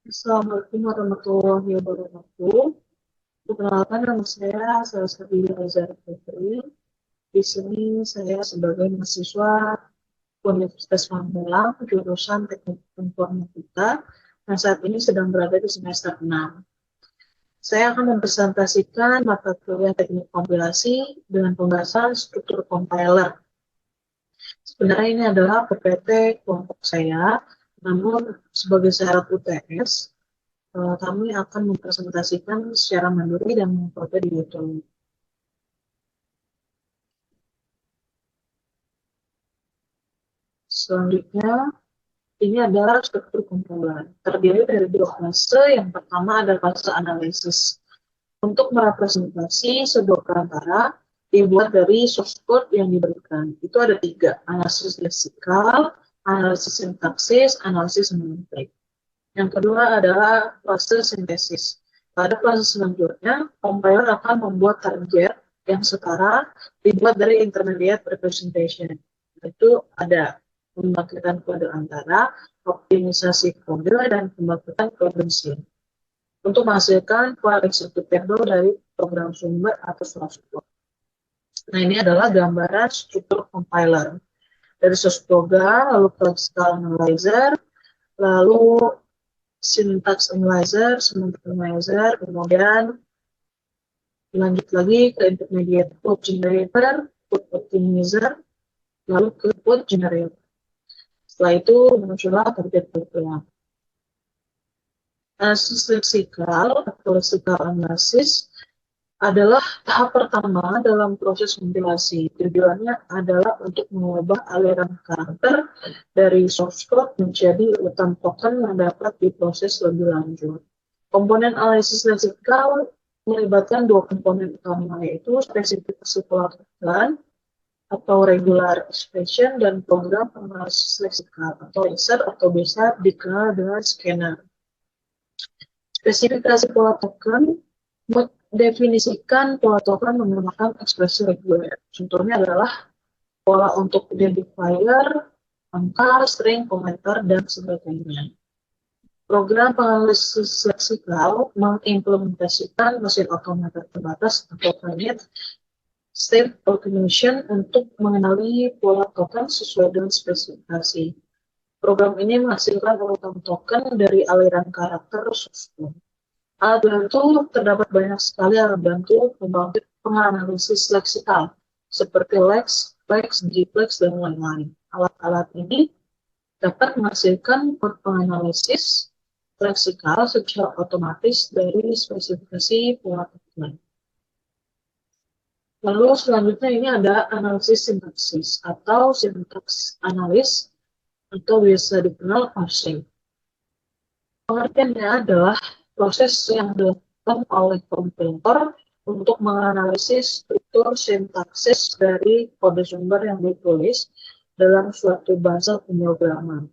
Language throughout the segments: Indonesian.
Assalamualaikum warahmatullahi wabarakatuh. Perkenalkan nama saya Sabila Azhar Putri. Di sini saya sebagai mahasiswa Universitas Magelang, jurusan Teknik Informatika, yang saat ini sedang berada di semester 6. Saya akan mempresentasikan mata kuliah teknik kompilasi dengan pembahasan struktur compiler. Sebenarnya ini adalah PPT kelompok saya, namun sebagai syarat UTS, kami akan mempresentasikan secara mandiri dan menguploadnya di YouTube. Selanjutnya, ini adalah struktur kumpulan. Terdiri dari dua fase. Yang pertama ada fase analisis. Untuk merepresentasi sebuah perantara, dibuat dari source code yang diberikan. Itu ada tiga, analisis leksikal, analisis sintaksis, analisis semantik. Yang kedua adalah fase sintesis. Pada fase selanjutnya, compiler akan membuat target yang setara dibuat dari intermediate representation. Itu ada pembangkitan kode antara, optimisasi kode, dan pembangkitan kode mesin. Untuk menghasilkan file executable dari program sumber atau source code. Nah, ini adalah gambaran struktur compiler. Dari source program, lalu classical analyzer, lalu syntax analyzer, semantic analyzer, kemudian lanjut lagi ke intermediate code generator, code optimizer, lalu ke code generator. Setelah itu muncullah target program. Analisis leksikal atau lexical analysis adalah tahap pertama dalam proses kompilasi. Tujuannya adalah untuk mengubah aliran karakter dari source code menjadi urutan token yang dapat diproses lebih lanjut. Komponen analisis leksikal melibatkan dua komponen utama, yaitu spesifikasi pola token atau regular expression dan program analisis leksikal atau insert atau biasa dikenal dengan scanner. Spesifikasi pola token mendefinisikan pola token menggunakan ekspresi reguler. Contohnya adalah pola untuk identifier, angka, string, komentar, dan sebagainya. Program penganalisis leksikal mengimplementasikan mesin otomatis terbatas atau finite state automation untuk mengenali pola token sesuai dengan spesifikasi. Program ini menghasilkan urutan token dari aliran karakter susun. Alat bantu terdapat banyak sekali alat bantu pembangkit penganalisis leksikal seperti Lex, Plex, Gplex, dan lain-lain. Alat-alat ini dapat menghasilkan penganalisis leksikal secara otomatis dari spesifikasi pola token. Lalu selanjutnya ini ada analisis sintaksis atau syntax analis atau biasa dikenal parsing. Pengertiannya adalah proses yang dilakukan oleh kompiler untuk menganalisis struktur sintaksis dari kode sumber yang ditulis dalam suatu bahasa pemrograman.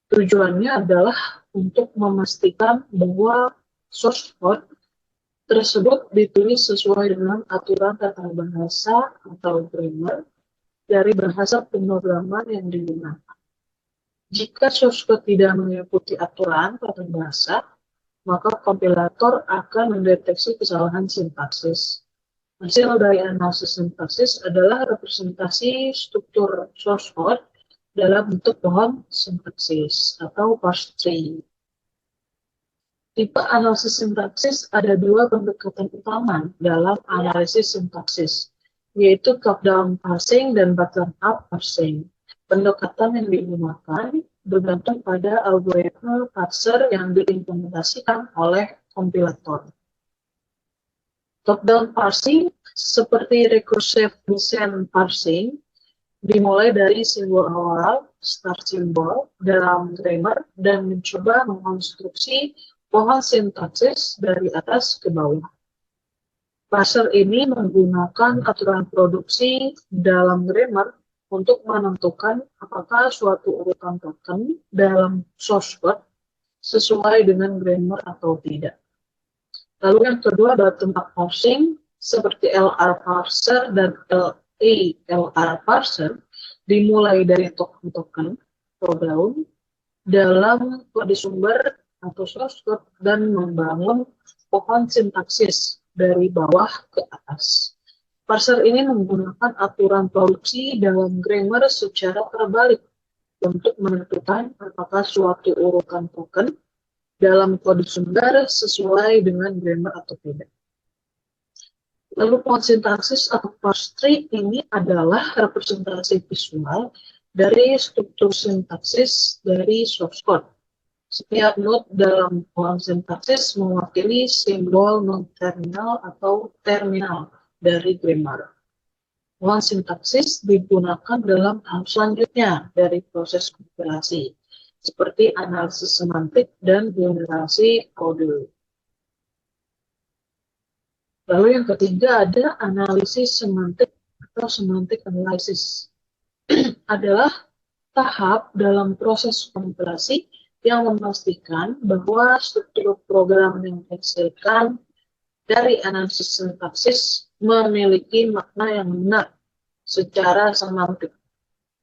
Tujuannya adalah untuk memastikan bahwa source code tersebut ditulis sesuai dengan aturan tata bahasa atau grammar dari bahasa pemrograman yang digunakan. Jika source code tidak mengikuti aturan tata bahasa, maka kompilator akan mendeteksi kesalahan sintaksis. Hasil dari analisis sintaksis adalah representasi struktur source code dalam bentuk pohon sintaksis atau parse tree. Tipe analisis sintaksis ada dua pendekatan utama dalam analisis sintaksis, yaitu top-down parsing dan bottom-up parsing. Pendekatan yang digunakan bergantung pada algoritma parser yang diimplementasikan oleh kompilator. Top-down parsing seperti recursive descent parsing dimulai dari simbol awal, start symbol, dalam grammar dan mencoba mengonstruksi pohon sintaksis dari atas ke bawah. Parser ini menggunakan aturan produksi dalam grammar untuk menentukan apakah suatu urutan token dalam source code sesuai dengan grammar atau tidak. Lalu yang kedua, bottom-up parsing seperti LR parser dan LR parser dimulai dari token-token top-down dalam kode sumber atau source code dan membangun pohon sintaksis dari bawah ke atas. Parser ini menggunakan aturan produksi dalam grammar secara terbalik untuk menentukan apakah suatu urutan token dalam kode sumber sesuai dengan grammar atau tidak. Lalu pohon sintaksis atau parse tree ini adalah representasi visual dari struktur sintaksis dari source code. Setiap node dalam pohon sintaksis mewakili simbol non-terminal atau terminal dari grammar. Pohon sintaksis digunakan dalam tahap selanjutnya dari proses kompilasi, seperti analisis semantik dan generasi kode. Lalu yang ketiga ada analisis semantik atau semantic analysis. Adalah tahap dalam proses kompilasi yang memastikan bahwa struktur program yang dihasilkan dari analisis sintaksis memiliki makna yang benar secara semantik.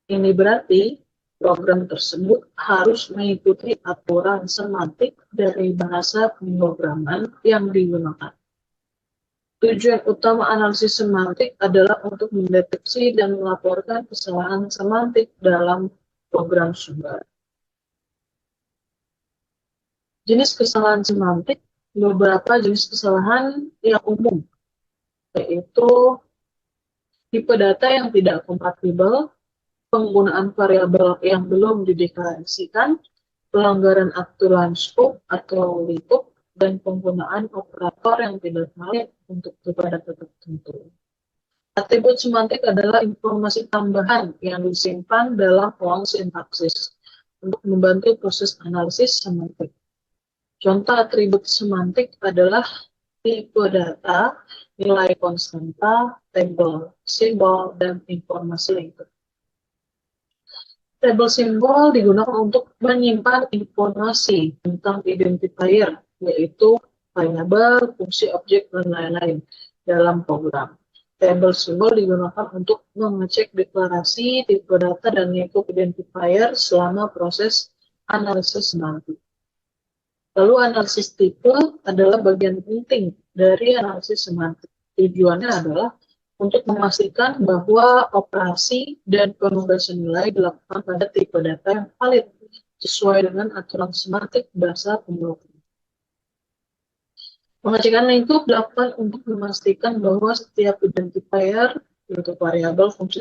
Ini berarti program tersebut harus mengikuti aturan semantik dari bahasa pemrograman yang digunakan. Tujuan utama analisis semantik adalah untuk mendeteksi dan melaporkan kesalahan semantik dalam program sumber. Jenis kesalahan semantik, beberapa jenis kesalahan yang umum, yaitu tipe data yang tidak kompatibel, penggunaan variabel yang belum dideklarasikan, pelanggaran aturan scope atau lookup, dan penggunaan operator yang tidak valid untuk tipe data tertentu. Atribut semantik adalah informasi tambahan yang disimpan dalam pohon sintaksis untuk membantu proses analisis semantik. Contoh atribut semantik adalah tipe data, nilai konstanta, tabel, simbol, dan informasi lingkup. Tabel simbol digunakan untuk menyimpan informasi tentang identifier, yaitu variabel, fungsi objek, dan lain-lain dalam program. Tabel simbol digunakan untuk mengecek deklarasi, tipe data, dan lingkup identifier selama proses analisis semantik. Lalu analisis tipe adalah bagian penting dari analisis semantik. Tujuannya adalah untuk memastikan bahwa operasi dan penugasan nilai dilakukan pada tipe data yang valid sesuai dengan aturan semantik bahasa pemrograman. Pengecekan lingkup dilakukan untuk memastikan bahwa setiap identifier, yaitu variabel, fungsi,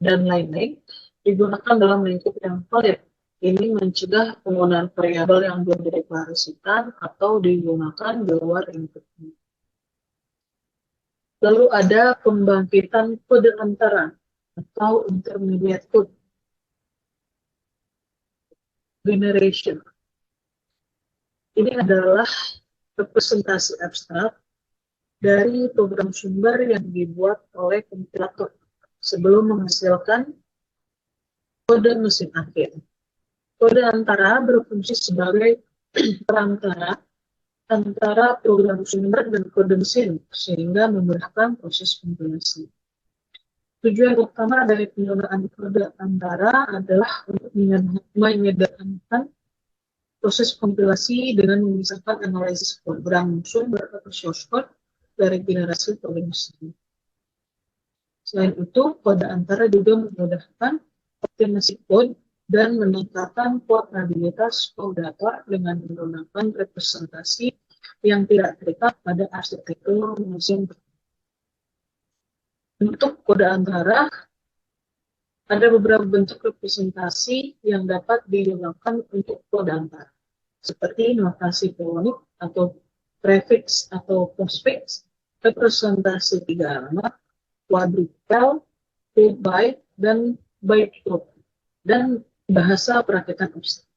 dan lain-lain, digunakan dalam lingkup yang valid. Ini mencegah penggunaan variabel yang belum dideklarasikan atau digunakan di luar lingkup. Lalu ada pembangkitan kode antara atau intermediate code generation. Ini adalah representasi abstrak dari program sumber yang dibuat oleh kompilator sebelum menghasilkan kode mesin akhir. Kode antara berfungsi sebagai perantara antara program sumber dan kode mesin sehingga memudahkan proses kompilasi. Tujuan utama dari penggunaan kode antara adalah untuk menyederhanakan proses kompilasi dengan memisahkan analisis program sumber atau source code dari generasi kode mesin. Selain itu, kode antara juga memudahkan optimasi kode dan meningkatkan portabilitas komputer dengan menggunakan representasi yang tidak terikat pada arsitektur mesin. Untuk kode antara, ada beberapa bentuk representasi yang dapat digunakan untuk kode antara, seperti notasi polonik atau prefix atau postfix, representasi 3 alamat, quadruple, full byte, dan byte code, dan bahasa perakitan abstrak.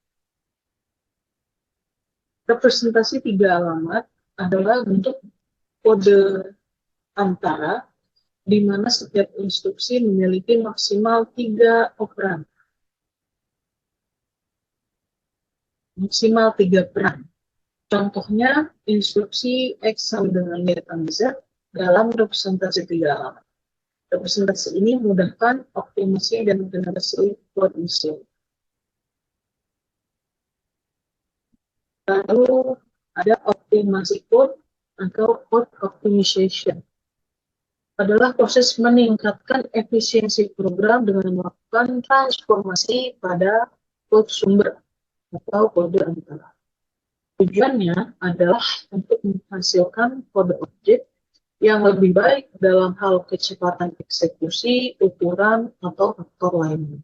Representasi 3 alamat adalah bentuk kode antara di mana setiap instruksi memiliki maksimal 3 operan. Maksimal 3 peran. Contohnya, instruksi X sama dengan Y tambah Z dalam representasi 3 alamat. Representasi ini memudahkan optimasi dan generasi kode mesin. Lalu ada optimasi code atau code optimization. Adalah proses meningkatkan efisiensi program dengan melakukan transformasi pada kode sumber atau kode antara. Tujuannya adalah untuk menghasilkan kode objek yang lebih baik dalam hal kecepatan eksekusi, ukuran, atau faktor lainnya.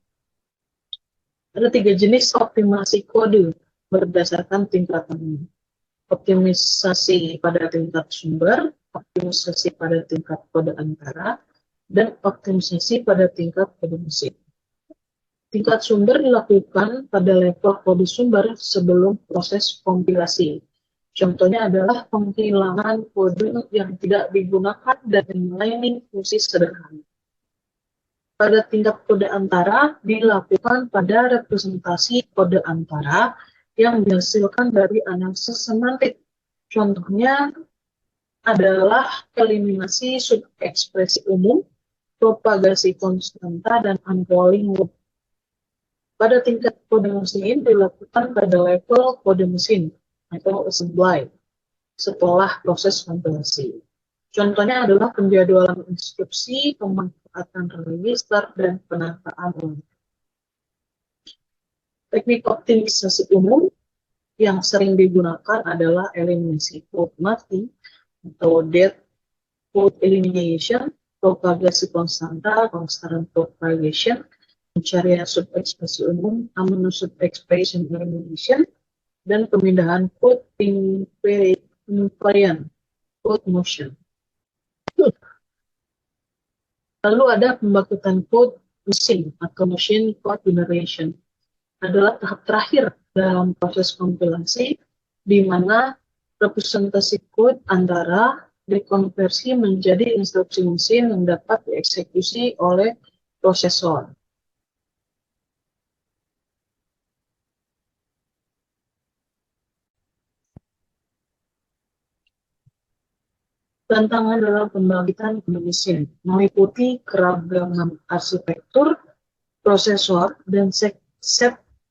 Ada 3 jenis optimasi kode berdasarkan tingkatannya. Optimisasi pada tingkat sumber, optimisasi pada tingkat kode antara, dan optimisasi pada tingkat kode mesin. Tingkat sumber dilakukan pada level kode sumber sebelum proses kompilasi. Contohnya adalah penghilangan kode yang tidak digunakan dan melayani fungsi sederhana. Pada tingkat kode antara dilakukan pada representasi kode antara yang dihasilkan dari analisis semantik. Contohnya adalah eliminasi subekspresi umum, propagasi konstanta, dan unrolling loop. Pada tingkat kode mesin dilakukan pada level kode mesin atau assembly setelah proses kompilasi. Contohnya adalah penjadwalan instruksi, pemanfaatan register, dan penataan ulang. Teknik optimisasi umum yang sering digunakan adalah eliminasi code mati atau dead code elimination, propagasi konstanta, constant propagation, pencarian subekspresi umum, amino subexpression elimination, dan pemindahan code invariant code motion. Lalu ada pembangkitan code mesin atau machine code generation. Adalah tahap terakhir dalam proses kompilasi di mana representasi kode antara dikonversi menjadi instruksi mesin yang dapat dieksekusi oleh prosesor. Tantangan dalam pembangkitan kode mesin meliputi keragaman arsitektur, prosesor, dan set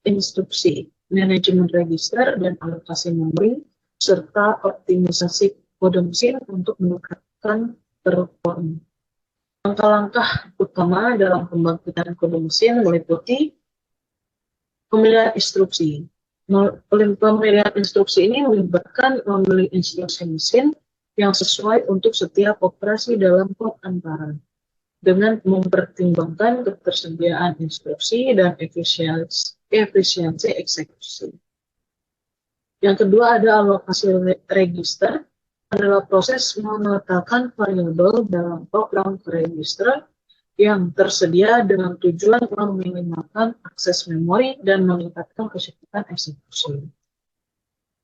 instruksi, manajemen register, dan alokasi memori, serta optimisasi kode mesin untuk meningkatkan performa. Langkah-langkah utama dalam pembangkitan kode mesin meliputi pemilihan instruksi. Pemilihan instruksi ini melibatkan memilih instruksi mesin yang sesuai untuk setiap operasi dalam kode antara, dengan mempertimbangkan ketersediaan instruksi dan efisiensi eksekusi. Yang kedua ada alokasi register, adalah proses menetapkan variabel dalam program register yang tersedia dengan tujuan meminimalkan akses memori dan meningkatkan kecepatan eksekusi.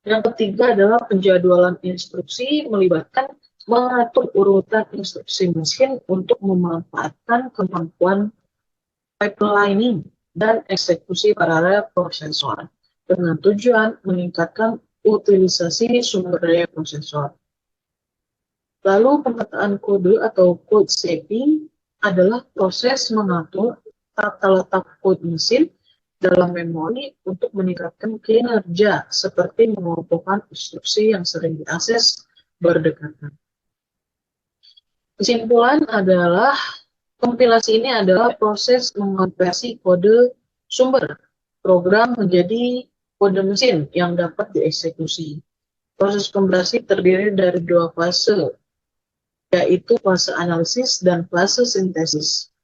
Yang ketiga adalah penjadwalan instruksi, melibatkan mengatur urutan instruksi mesin untuk memanfaatkan kemampuan pipelining dan eksekusi paralel prosesor dengan tujuan meningkatkan utilisasi sumber daya prosesor. Lalu pemetaan kode atau code shaping adalah proses mengatur tata letak kode mesin dalam memori untuk meningkatkan kinerja seperti mengumpulkan instruksi yang sering diakses berdekatan. Kesimpulan adalah kompilasi ini adalah proses mengonversi kode sumber program menjadi kode mesin yang dapat dieksekusi. Proses kompilasi terdiri dari 2 fase, yaitu fase analisis dan fase sintesis.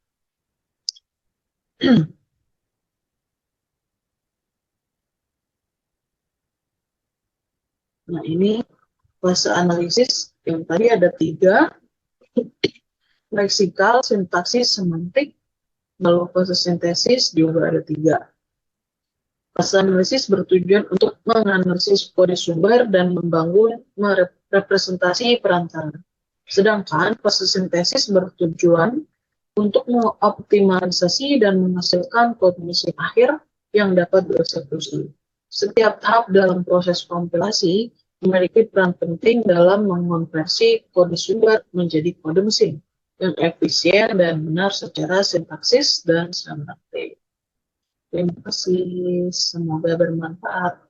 Nah, ini fase analisis yang tadi ada 3, leksikal, sintaksis, semantik. Lalu fase sintesis juga ada 3. Fase analisis bertujuan untuk menganalisis kode sumber dan membangun representasi perantara. Sedangkan fase sintesis bertujuan untuk mengoptimalisasi dan menghasilkan kode mesin akhir yang dapat dieksekusi. Setiap tahap dalam proses kompilasi memiliki peran penting dalam mengonversi kode sumber menjadi kode mesin yang efisien dan benar secara sintaksis dan semantik. Terima kasih, semoga bermanfaat.